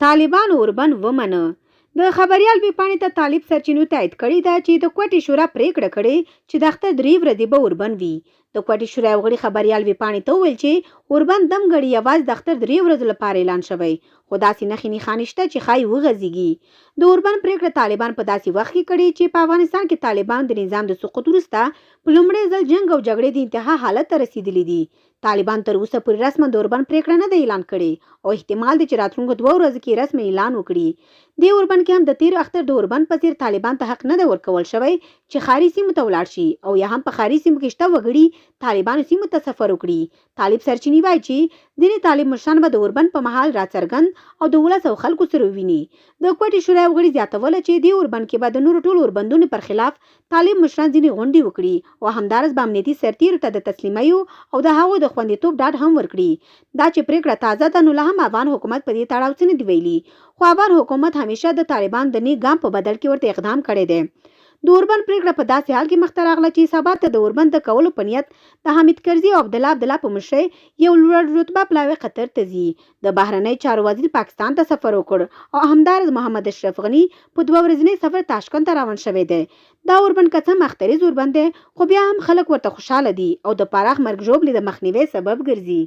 طالبانو اوربند ومانه. د خبريال ویبپاڼې ته طالب سرچینو تایید کړې ده چې د کوټې شورا پریکړه کړې چې د اختر 3 ورځې به اوربند وي. د کوټې شورا یو غړي خبريال ویبپاڼې ته وویل چې اوربند دم غړي یوازې د اختر 3 ورځو لپاره اعلان شوی، خو داسې نښې نښانې شته چې ښایي وغځېږي. د اوربند پریکړه طالبان په داسې وخت کې کړې چې په افغانستان کې طالبان د نظام د سقوط وروسته په لومړي ځل جنګ او جګړې د انتها حالت ته رسېدلي دي. طالبان تر اوسه پورې رسما د اوربند پریکړه نه ده اعلان کړې او احتمال دی چې راتلونکو 2 ورځو کې رسمي اعلان وکړي. د اوربند کې هم د تیر اختر د اوربند په څیر طالبان ته حق نه دی ورکول شوی چې خاري سیمو ته ولاړ شي او یا هم په خاري سیمو کې شته وګړي طالبانو سیمو ته سفر وکړي. طالب سرچینې وایي چې ځینې طالب مشران به د اوربند په مهال راڅرګند او د ولس او خلکو سره وویني. د کوټې شورا یو غړي زیاتوله چې د اوربند کې به د نورو ټولو اوربندونو پر خلاف طالب مشران ځینې غونډې وکړي او همدارس به امنیتي سرتیرو ته د تسلیمیو او د هغوی د خوندیتوب ډاډ هم ورکړي. دا چې پریکړه تازه ده نو لا هم افغان حکومت په دې تړاو څه نه دی ویلي، خو افغان حکومت همیشه د طالبان د نیک ګام په بدل کې ورته اقدام کړی دی. د اوربند پریکړه په داسې حال کې مخته راغله چې سبا ته د اوربند د کولو په نیت د حامد کرزي او عبدالله په مشرۍ یو لوړ رتبه پلاوی قطر ته ځي. د بهرنۍ چارو وزیر پاکستان ته سفر وکړ او همدارس محمد اشرف غني په 2 ورځني سفر تاشکند ته روان شوی دی. دا اوربند که څه مختریز اوربند دی خو بیا هم خلک ورته خوشحاله دي او د پراخ مرګ ژوبلې د مخنیوي سبب ګرځي.